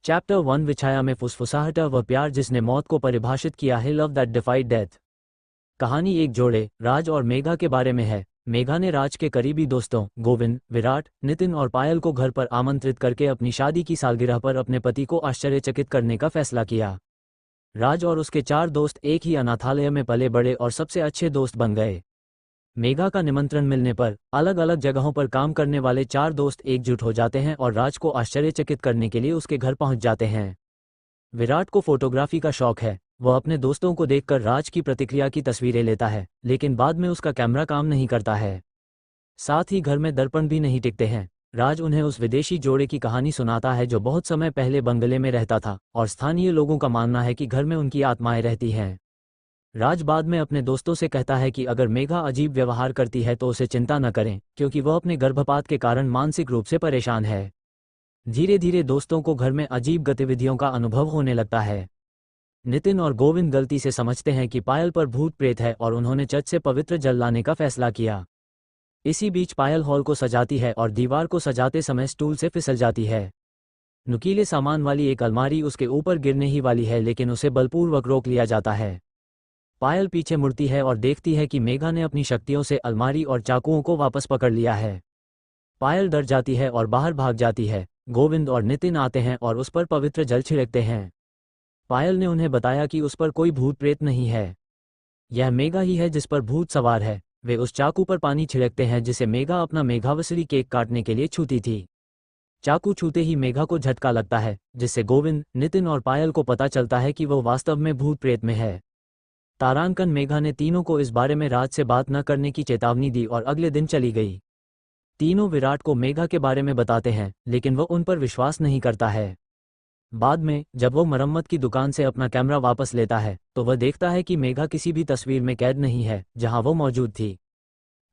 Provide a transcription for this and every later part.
Chapter 1 विछाया में फुसफुसाहटा वह प्यार जिसने मौत को परिभाषित किया है, लव दैट डिफाइड डेथ। कहानी एक जोड़े राज और मेघा के बारे में है। मेघा ने राज के करीबी दोस्तों गोविंद, विराट, नितिन और पायल को घर पर आमंत्रित करके अपनी शादी की सालगिरह पर अपने पति को आश्चर्यचकित करने का फैसला किया। राज और उसके 4 दोस्त एक ही अनाथालय में पले बड़े और सबसे अच्छे दोस्त बन गए। मेघा का निमंत्रण मिलने पर अलग अलग जगहों पर काम करने वाले 4 दोस्त एकजुट हो जाते हैं और राज को आश्चर्यचकित करने के लिए उसके घर पहुंच जाते हैं। विराट को फोटोग्राफी का शौक है। वह अपने दोस्तों को देखकर राज की प्रतिक्रिया की तस्वीरें लेता है, लेकिन बाद में उसका कैमरा काम नहीं करता है। साथ ही घर में दर्पण भी नहीं टिकते हैं। राज उन्हें उस विदेशी जोड़े की कहानी सुनाता है जो बहुत समय पहले बंगले में रहता था और स्थानीय लोगों का मानना है कि घर में उनकी आत्माएं रहती हैं। राज बाद में अपने दोस्तों से कहता है कि अगर मेघा अजीब व्यवहार करती है तो उसे चिंता न करें, क्योंकि वह अपने गर्भपात के कारण मानसिक रूप से परेशान है। धीरे धीरे दोस्तों को घर में अजीब गतिविधियों का अनुभव होने लगता है। नितिन और गोविंद गलती से समझते हैं कि पायल पर भूत प्रेत है और उन्होंने चर्च से पवित्र जल लाने का फैसला किया। इसी बीच पायल हॉल को सजाती है और दीवार को सजाते समय स्टूल से फिसल जाती है। नुकीले सामान वाली एक अलमारी उसके ऊपर गिरने ही वाली है, लेकिन उसे बलपूर्वक रोक लिया जाता है। पायल पीछे मुड़ती है और देखती है कि मेघा ने अपनी शक्तियों से अलमारी और चाकुओं को वापस पकड़ लिया है। पायल डर जाती है और बाहर भाग जाती है। गोविंद और नितिन आते हैं और उस पर पवित्र जल छिड़कते हैं। पायल ने उन्हें बताया कि उस पर कोई भूत प्रेत नहीं है, यह मेघा ही है जिस पर भूत सवार है। वे उस चाकू पर पानी छिड़कते हैं जिसे मेघा अपना मेघावसरी केक काटने के लिए छूती थी। चाकू छूते ही मेघा को झटका लगता है, जिससे गोविंद, नितिन और पायल को पता चलता है कि वह वास्तव में भूत प्रेत में है। तारांकन मेघा ने तीनों को इस बारे में राज से बात न करने की चेतावनी दी और अगले दिन चली गई। तीनों विराट को मेघा के बारे में बताते हैं, लेकिन वह उन पर विश्वास नहीं करता है। बाद में जब वो मरम्मत की दुकान से अपना कैमरा वापस लेता है तो वह देखता है कि मेघा किसी भी तस्वीर में कैद नहीं है जहां वो मौजूद थी।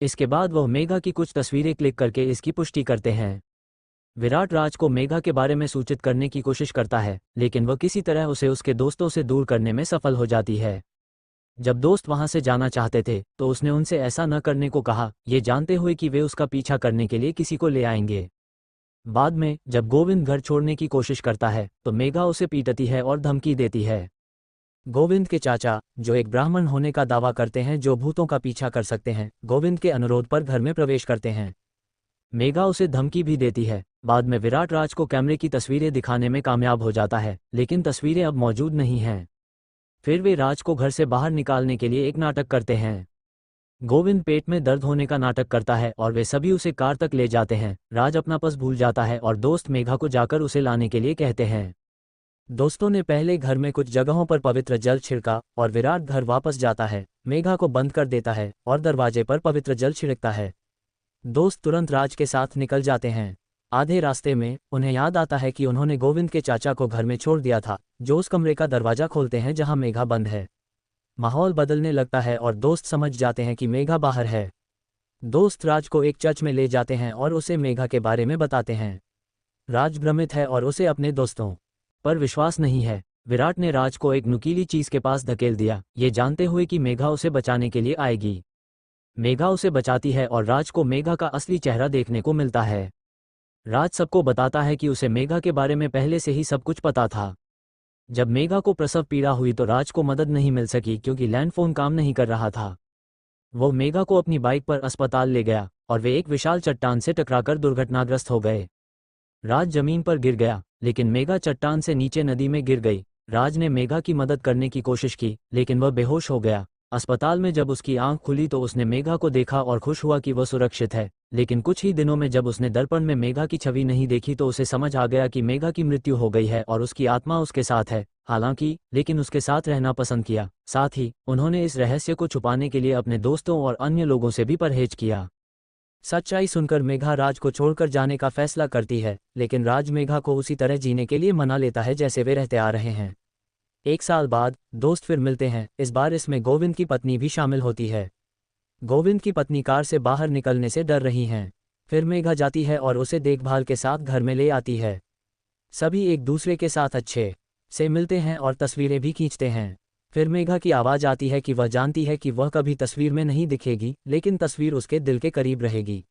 इसके बाद वह मेघा की कुछ तस्वीरें क्लिक करके इसकी पुष्टि करते हैं। विराट राज को मेघा के बारे में सूचित करने की कोशिश करता है, लेकिन वह किसी तरह उसे उसके दोस्तों से दूर करने में सफल हो जाती है। जब दोस्त वहां से जाना चाहते थे तो उसने उनसे ऐसा न करने को कहा, ये जानते हुए कि वे उसका पीछा करने के लिए किसी को ले आएंगे। बाद में जब गोविंद घर छोड़ने की कोशिश करता है तो मेघा उसे पीटती है और धमकी देती है। गोविंद के चाचा, जो एक ब्राह्मण होने का दावा करते हैं जो भूतों का पीछा कर सकते हैं, गोविंद के अनुरोध पर घर में प्रवेश करते हैं। मेघा उसे धमकी भी देती है। बाद में विराट राज को कैमरे की तस्वीरें दिखाने में कामयाब हो जाता है, लेकिन तस्वीरें अब मौजूद नहीं हैं। फिर वे राज को घर से बाहर निकालने के लिए एक नाटक करते हैं। गोविंद पेट में दर्द होने का नाटक करता है और वे सभी उसे कार तक ले जाते हैं। राज अपना पर्स भूल जाता है और दोस्त मेघा को जाकर उसे लाने के लिए कहते हैं। दोस्तों ने पहले घर में कुछ जगहों पर पवित्र जल छिड़का और विराट घर वापस जाता है, मेघा को बंद कर देता है और दरवाजे पर पवित्र जल छिड़कता है। दोस्त तुरंत राज के साथ निकल जाते हैं। आधे रास्ते में उन्हें याद आता है कि उन्होंने गोविंद के चाचा को घर में छोड़ दिया था, जो उस कमरे का दरवाजा खोलते हैं जहां मेघा बंद है। माहौल बदलने लगता है और दोस्त समझ जाते हैं कि मेघा बाहर है। दोस्त राज को एक चर्च में ले जाते हैं और उसे मेघा के बारे में बताते हैं। राज भ्रमित है और उसे अपने दोस्तों पर विश्वास नहीं है। विराट ने राज को एक नुकीली चीज के पास धकेल दिया, ये जानते हुए कि मेघा उसे बचाने के लिए आएगी। मेघा उसे बचाती है और राज को मेघा का असली चेहरा देखने को मिलता है। राज सबको बताता है कि उसे मेघा के बारे में पहले से ही सब कुछ पता था। जब मेघा को प्रसव पीड़ा हुई तो राज को मदद नहीं मिल सकी क्योंकि लैंडफोन काम नहीं कर रहा था। वो मेघा को अपनी बाइक पर अस्पताल ले गया और वे एक विशाल चट्टान से टकराकर दुर्घटनाग्रस्त हो गए। राज जमीन पर गिर गया, लेकिन मेघा चट्टान से नीचे नदी में गिर गई। राज ने मेघा की मदद करने की कोशिश की, लेकिन वह बेहोश हो गया। अस्पताल में जब उसकी आंख खुली तो उसने मेघा को देखा और खुश हुआ कि वह सुरक्षित है। लेकिन कुछ ही दिनों में जब उसने दर्पण में मेघा की छवि नहीं देखी तो उसे समझ आ गया कि मेघा की मृत्यु हो गई है और उसकी आत्मा उसके साथ है। हालांकि लेकिन उसके साथ रहना पसंद किया। साथ ही उन्होंने इस रहस्य को छुपाने के लिए अपने दोस्तों और अन्य लोगों से भी परहेज किया। सच्चाई सुनकर मेघा राज को छोड़कर जाने का फैसला करती है, लेकिन राज मेघा को उसी तरह जीने के लिए मना लेता है जैसे वे रहते आ रहे हैं। 1 साल बाद दोस्त फिर मिलते हैं। इस बार इसमें गोविंद की पत्नी भी शामिल होती है। गोविंद की पत्नी कार से बाहर निकलने से डर रही हैं। फिर मेघा जाती है और उसे देखभाल के साथ घर में ले आती है। सभी एक दूसरे के साथ अच्छे से मिलते हैं और तस्वीरें भी खींचते हैं। फिर मेघा की आवाज़ आती है कि वह जानती है कि वह कभी तस्वीर में नहीं दिखेगी, लेकिन तस्वीर उसके दिल के करीब रहेगी।